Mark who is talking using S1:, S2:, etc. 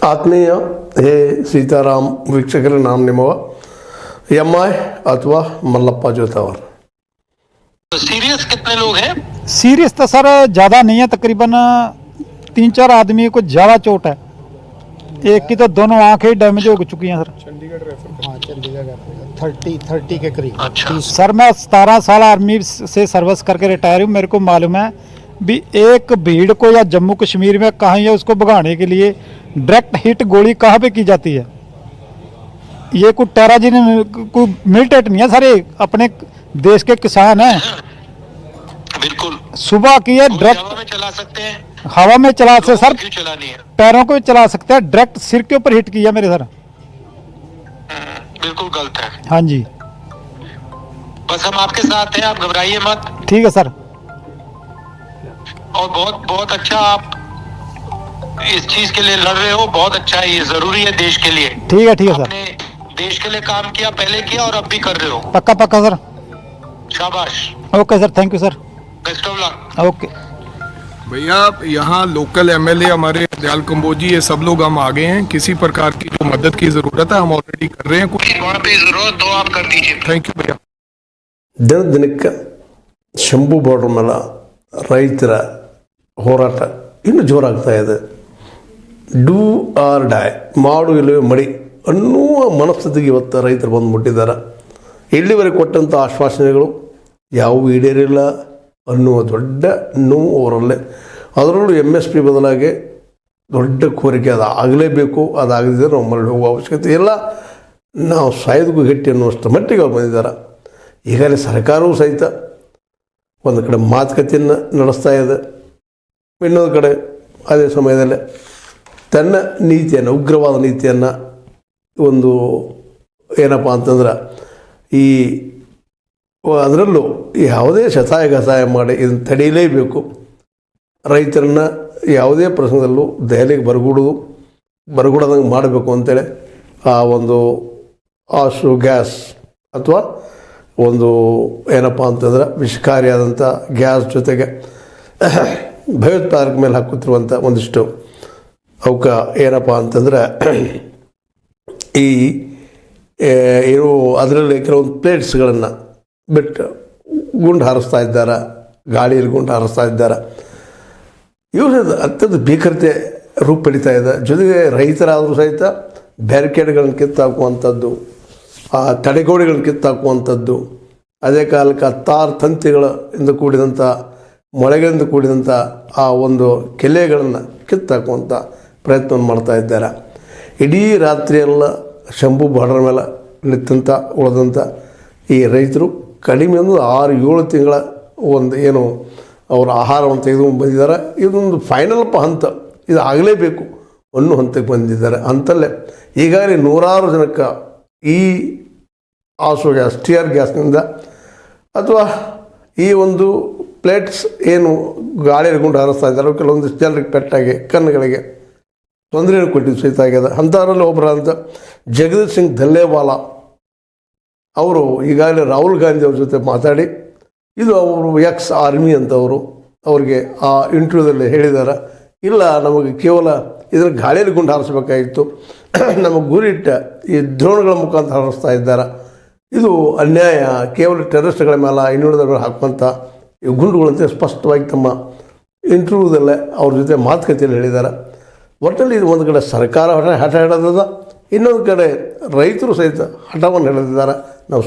S1: ಆತ್ಮೀಯ ಹೇ ಸೀತಾರಾಮ್ ವೀಕ್ಷಕರ नाम निमवा MI अथवा मल्लप्पा जोतावर।
S2: सीरियस कितने लोग हैं?
S3: सीरियस तो सर ज़्यादा नहीं है, तकरीबन 3-4 आदमी को ज़्यादा चोट है। एक की तो दोनों आंखें डैमेज हो चुकी हैं सर।
S4: चंडीगढ़ 30 के करीब।
S2: अच्छा
S3: सर मैं 17 साल आर्मी से सर्विस करके रिटायर हूँ। मेरे को मालूम है भी एक भीड़ को या जम्मू कश्मीर में कहाँ या उसको भगाने के लिए डायरेक्ट हिट गोली कहाँ पे की जाती है। ये कोई टेराजिन कोई मिलिटेंट नहीं है, सारे अपने देश के किसान हैं।
S2: बिल्कुल
S3: सुबह की है डायरेक्ट
S2: हवा में चला सकते हैं,
S3: हवा में चला से सर,
S2: क्यों चलानी है?
S3: पैरों को भी चला सकते हैं। डायरेक्ट सिर के ऊपर हिट किया मेरे सर।
S2: बिल्कुल गलत है।
S3: हाँ जी
S2: बस हम आपके साथ हैं, आप घबराइए मत।
S3: ठीक है सर।
S2: और बहुत बहुत अच्छा आप इस चीज के लिए लड़ रहे हो, बहुत अच्छा है, ये जरूरी है देश के लिए।
S3: ठीक है सर।
S2: आपने देश के लिए काम किया, पहले किया और अब भी कर रहे हो।
S3: पक्का पक्का सर।
S2: शाबाश,
S3: okay sir, thank you sir.
S2: Best of luck.
S3: Okay
S5: भैया यहाँ लोकल एमएलए हमारे दयाल कंबोजी ये सब लोग हम आ गए हैं। किसी प्रकार की जो मदद की जरूरत है हम ऑलरेडी कर रहे हैं। कुछ
S2: वहाँ पे जरूरत हो आप कर दीजिए।
S5: थैंक यू भैया।
S1: ದಿನಕ್ಕೆ ಶಂಭು ಬಾರ್ಡರ್ ಮೇಲೆ ರೈತರ ಹೋರಾಟ ಇನ್ನೂ ಜೋರಾಗ್ತಾ ಇದೆ. ಡೂ ಆರ್ ಡೈ, ಮಾಡು ಇಲ್ಲವೇ ಮಡಿ ಅನ್ನುವ ಮನಸ್ಥಿತಿಗೆ ಇವತ್ತು ರೈತರು ಬಂದು ಮುಟ್ಟಿದ್ದಾರೆ. ಇಲ್ಲಿವರೆಗೆ ಕೊಟ್ಟಂಥ ಆಶ್ವಾಸನೆಗಳು ಯಾವುವು ಈಡೇರಿಲ್ಲ ಅನ್ನುವ ದೊಡ್ಡ ನೋವು ಅವರಲ್ಲೇ. ಅದರಲ್ಲೂ MSP ಬದಲಾಗಿ ದೊಡ್ಡ ಕೋರಿಕೆ ಅದು ಆಗಲೇಬೇಕು, ಅದಾಗದಿದ್ದರೆ ನಾವು ಮರಳಿ ಹೋಗುವ ಅವಶ್ಯಕತೆ ಇಲ್ಲ, ನಾವು ಸಾಯೋದಕ್ಕೂ ಗಟ್ಟಿ ಅನ್ನುವಷ್ಟು ಮಟ್ಟಿಗೆ ಅವ್ರು ಬಂದಿದ್ದಾರೆ. ಈಗಾಗಲೇ ಸರ್ಕಾರವೂ ಸಹಿತ ಒಂದು ಕಡೆ ಮಾತುಕತೆಯನ್ನು ನಡೆಸ್ತಾ ಇದೆ, ಇನ್ನೊಂದು ಕಡೆ ಅದೇ ಸಮಯದಲ್ಲೇ ತನ್ನ ನೀತಿಯನ್ನು, ಉಗ್ರವಾದ ನೀತಿಯನ್ನು ಒಂದು ಏನಪ್ಪ ಅಂತಂದ್ರೆ ಈ ಅದರಲ್ಲೂ ಯಾವುದೇ ಶತಾಯ ಮಾಡಿ ಇದನ್ನು ತಡೆಯಲೇಬೇಕು, ರೈತರನ್ನು ಯಾವುದೇ ಪ್ರಸಂಗದಲ್ಲೂ ದೆಹಲಿಗೆ ಬರಗೂಡದಂಗೆ ಮಾಡಬೇಕು ಅಂತೇಳಿ ಆ ಒಂದು ಆಶು ಗ್ಯಾಸ್ ಅಥವಾ ಒಂದು ಏನಪ್ಪ ಅಂತಂದ್ರೆ ವಿಷಕಾರಿಯಾದಂಥ ಗ್ಯಾಸ್ ಜೊತೆಗೆ ಭಯೋತ್ಪಾದಕ ಮೇಲೆ ಹಾಕುತ್ತಿರುವಂಥ ಒಂದಿಷ್ಟು ಅವಕ್ಕೆ ಏನಪ್ಪ ಅಂತಂದ್ರೆ ಈ ಏನು ಅದರಲ್ಲಿ ಕೆಲವೊಂದು ಪ್ಲೇಟ್ಸ್ಗಳನ್ನು ಬಿಟ್ಟು ಗುಂಡು ಹಾರಿಸ್ತಾ ಇದ್ದಾರೆ, ಗಾಳಿಯಲ್ಲಿ ಗುಂಡು ಹಾರಿಸ್ತಾ ಇದ್ದಾರೆ. ಇವರು ಅತ್ಯಂತ ಭೀಕರತೆ ರೂಪ ಪಡಿತಾ ಇದೆ. ಜೊತೆಗೆ ರೈತರಾದರೂ ಸಹಿತ ಬ್ಯಾರಿಕೇಡ್ಗಳನ್ನು ಕಿತ್ತಾಕುವಂಥದ್ದು, ಆ ತಡೆಗೋಡೆಗಳನ್ನು ಕಿತ್ತಾಕುವಂಥದ್ದು, ಅದೇ ಕಾಲಕ್ಕೆ ತಾರ್ ತಂತಿಗಳಿಂದ ಕೂಡಿದಂಥ ಮೊಳೆಗಳಿಂದ ಕೂಡಿದಂಥ ಆ ಒಂದು ಕೆಲೆಗಳನ್ನು ಕಿತ್ತಾಕುವಂಥ ಪ್ರಯತ್ನವನ್ನು ಮಾಡ್ತಾ ಇದ್ದಾರೆ. ಇಡೀ ರಾತ್ರಿಯೆಲ್ಲ ಶಂಭು ಬಾರ್ಡರ್ ಮೇಲೆ ನಿಂತಂಥ ಉಳಿದಂಥ ಈ ರೈತರು ಕಡಿಮೆ ಒಂದು 6-7 ತಿಂಗಳ ಒಂದು ಏನು ಅವರ ಆಹಾರವನ್ನು ತೆಗೆದುಕೊಂಡು ಬಂದಿದ್ದಾರೆ. ಇದೊಂದು ಫೈನಲ್ ಹಂತ, ಇದು ಆಗಲೇಬೇಕು ಅನ್ನೋ ಹಂತಕ್ಕೆ ಬಂದಿದ್ದಾರೆ. ಅಂತಲ್ಲೇ ಈಗಾಗಲೇ 100 ಜನಕ್ಕೆ ಈ ಆಸೋ ಗ್ಯಾಸ್, ಟಿಯರ್ ಗ್ಯಾಸ್ನಿಂದ ಅಥವಾ ಈ ಒಂದು ಪ್ಲೇಟ್ಸ್ ಏನು ಗಾಳಿಯಲ್ಲಿ ಗುಂಡು ಹಾರಿಸ್ತಾ ಇದ್ದಾರೆ ಕೆಲವೊಂದಿಷ್ಟು ಜನರಿಗೆ ಪೆಟ್ಟಾಗಿ ಕಣ್ಣುಗಳಿಗೆ ತೊಂದರೆಯನ್ನು ಕೊಟ್ಟಿದ್ದು ಸಹಿತ ಆಗಿದೆ. ಅಂಥವರಲ್ಲಿ ಒಬ್ಬರಾದಂಥ ಜಗದೀಶ್ ಸಿಂಗ್ ಧಲ್ಲೇವಾಲಾ ಅವರು ಈಗಾಗಲೇ ರಾಹುಲ್ ಗಾಂಧಿ ಅವ್ರ ಜೊತೆ ಮಾತಾಡಿ, ಇದು ಅವರು ಎಕ್ಸ್ ಆರ್ಮಿ ಅಂತವರು ಅವ್ರಿಗೆ ಆ ಇಂಟರ್ವ್ಯೂದಲ್ಲಿ ಹೇಳಿದ್ದಾರೆ, ಇಲ್ಲ ನಮಗೆ ಕೇವಲ ಇದರ ಗಾಳಿಯಲ್ಲಿ ಗುಂಡು ಹಾರಿಸ್ಬೇಕಾಗಿತ್ತು, ನಮಗೆ ಗುರಿಟ್ಟ ಈ ಡ್ರೋನ್ಗಳ ಮುಖಾಂತರ ಹಾರಿಸ್ತಾ ಇದ್ದಾರೆ, ಇದು ಅನ್ಯಾಯ, ಕೇವಲ ಟೆರರಿಸ್ಟ್ಗಳ ಮೇಲೆ ಇನ್ನುಳಿದ ಮೇಲೆ ಹಾಕುವಂಥ ಈ ಗುಂಡುಗಳಂತೆ ಸ್ಪಷ್ಟವಾಗಿ ತಮ್ಮ ಇಂಟರ್ವ್ಯೂದಲ್ಲೇ ಅವ್ರ ಜೊತೆ ಮಾತುಕತೆಯಲ್ಲಿ ಹೇಳಿದ್ದಾರೆ. ಒಟ್ಟಲ್ಲಿ ಇದು ಒಂದು ಕಡೆ ಸರ್ಕಾರ ಹಠ ಹಿಡಿದದ, ಇನ್ನೊಂದು ಕಡೆ ರೈತರು ಸಹಿತ ಹಠವನ್ನು ಹಿಡಿದಿದ್ದಾರೆ. ನಾವು